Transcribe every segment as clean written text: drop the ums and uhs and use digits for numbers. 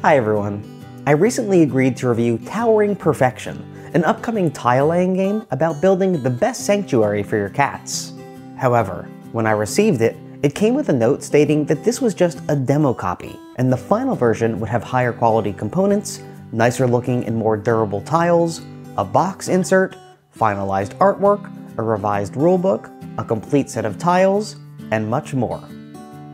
Hi everyone. I recently agreed to review Towering Purrfection, an upcoming tile-laying game about building the best sanctuary for your cats. However, when I received it, it came with a note stating that this was just a demo copy, and the final version would have higher quality components, nicer looking and more durable tiles, a box insert, finalized artwork, a revised rulebook, a complete set of tiles, and much more.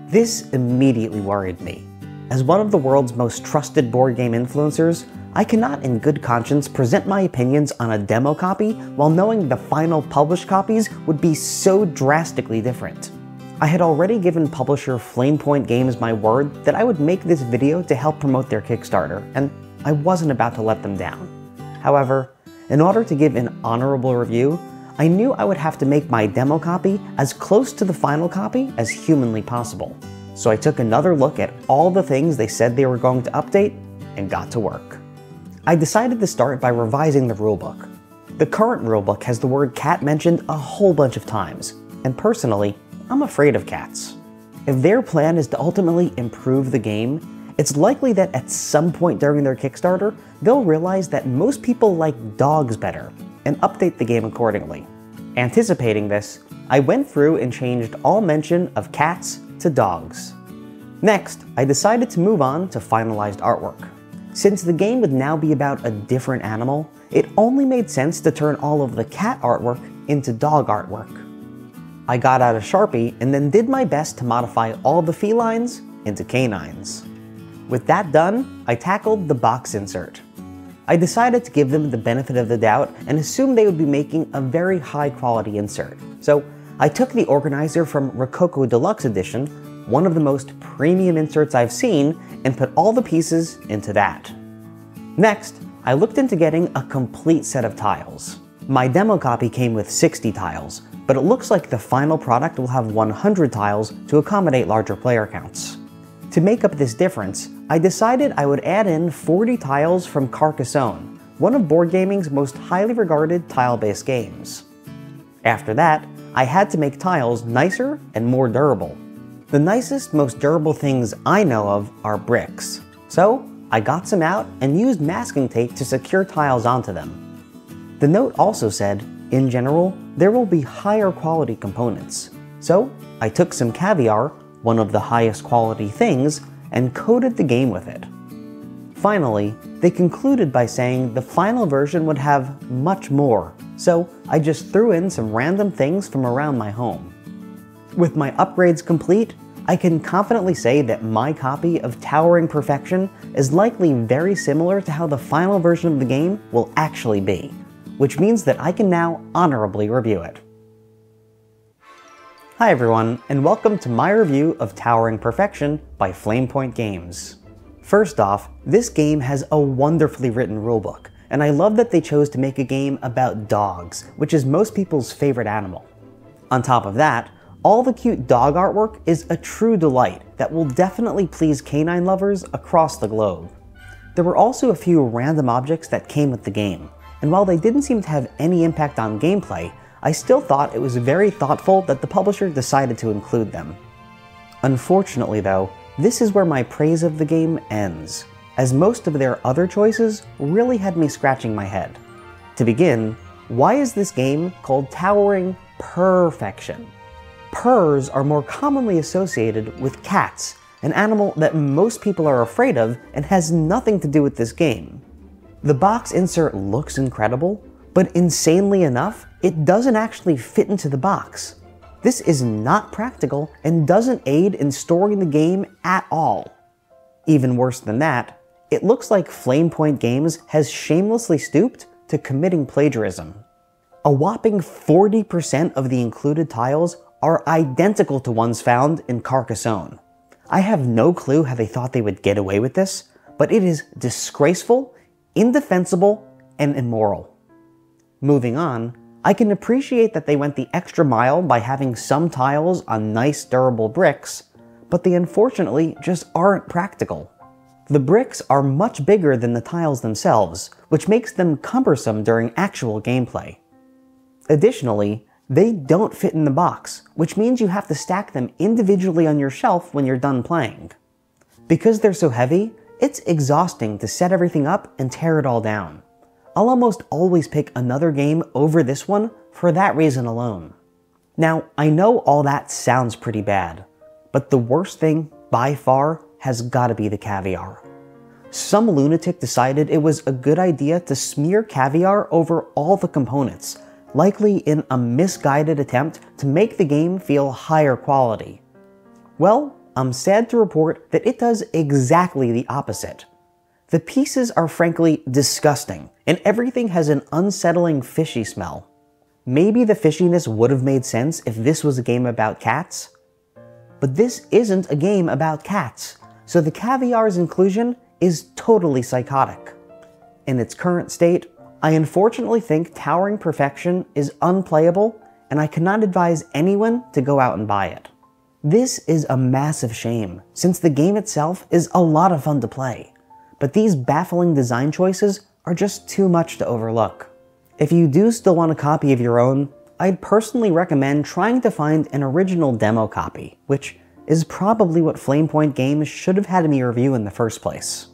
This immediately worried me. As one of the world's most trusted board game influencers, I cannot in good conscience present my opinions on a demo copy while knowing the final published copies would be so drastically different. I had already given publisher Flamepoint Games my word that I would make this video to help promote their Kickstarter, and I wasn't about to let them down. However, in order to give an honorable review, I knew I would have to make my demo copy as close to the final copy as humanly possible. So I took another look at all the things they said they were going to update and got to work. I decided to start by revising the rulebook. The current rulebook has the word cat mentioned a whole bunch of times, and personally, I'm afraid of cats. If their plan is to ultimately improve the game, it's likely that at some point during their Kickstarter, they'll realize that most people like dogs better and update the game accordingly. Anticipating this, I went through and changed all mention of cats to dogs. Next, I decided to move on to finalized artwork. Since the game would now be about a different animal, it only made sense to turn all of the cat artwork into dog artwork. I got out a Sharpie and then did my best to modify all the felines into canines. With that done, I tackled the box insert. I decided to give them the benefit of the doubt and assumed they would be making a very high quality insert. So I took the organizer from Rococo Deluxe Edition, one of the most premium inserts I've seen, and put all the pieces into that. Next, I looked into getting a complete set of tiles. My demo copy came with 60 tiles, but it looks like the final product will have 100 tiles to accommodate larger player counts. To make up this difference, I decided I would add in 40 tiles from Carcassonne, one of board gaming's most highly regarded tile-based games. After that, I had to make tiles nicer and more durable. The nicest, most durable things I know of are bricks. So I got some out and used masking tape to secure tiles onto them. The note also said, in general, there will be higher quality components. So I took some caviar, one of the highest quality things, and coated the game with it. Finally, they concluded by saying the final version would have much more, so I just threw in some random things from around my home. With my upgrades complete, I can confidently say that my copy of Towering Purrfection is likely very similar to how the final version of the game will actually be, which means that I can now honorably review it. Hi everyone, and welcome to my review of Towering Purrfection by Flamepoint Games. First off, this game has a wonderfully written rulebook, and I love that they chose to make a game about dogs, which is most people's favorite animal. On top of that, all the cute dog artwork is a true delight that will definitely please canine lovers across the globe. There were also a few random objects that came with the game, and while they didn't seem to have any impact on gameplay, I still thought it was very thoughtful that the publisher decided to include them. Unfortunately though, this is where my praise of the game ends, as most of their other choices really had me scratching my head. To begin, why is this game called Towering Purrfection? Purrs are more commonly associated with cats, an animal that most people are afraid of and has nothing to do with this game. The box insert looks incredible, but insanely enough, it doesn't actually fit into the box. This is not practical and doesn't aid in storing the game at all. Even worse than that, it looks like Flamepoint Games has shamelessly stooped to committing plagiarism. A whopping 40% of the included tiles are identical to ones found in Carcassonne. I have no clue how they thought they would get away with this, but it is disgraceful, indefensible, and immoral. Moving on, I can appreciate that they went the extra mile by having some tiles on nice durable bricks, but they unfortunately just aren't practical. The bricks are much bigger than the tiles themselves, which makes them cumbersome during actual gameplay. Additionally, they don't fit in the box, which means you have to stack them individually on your shelf when you're done playing. Because they're so heavy, It's exhausting to set everything up and tear it all down. I'll almost always pick another game over this one for that reason alone. Now, I know all that sounds pretty bad, but the worst thing, by far, has gotta be the caviar. Some lunatic decided it was a good idea to smear caviar over all the components, likely in a misguided attempt to make the game feel higher quality. Well, I'm sad to report that it does exactly the opposite. The pieces are frankly disgusting, and everything has an unsettling fishy smell. Maybe the fishiness would have made sense if this was a game about cats, but this isn't a game about cats, so the caviar's inclusion is totally psychotic. In its current state, I unfortunately think Towering Purrfection is unplayable, and I cannot advise anyone to go out and buy it. This is a massive shame, since the game itself is a lot of fun to play, but these baffling design choices are just too much to overlook. If you do still want a copy of your own, I'd personally recommend trying to find an original demo copy, which is probably what Flamepoint Games should have had me review in the first place.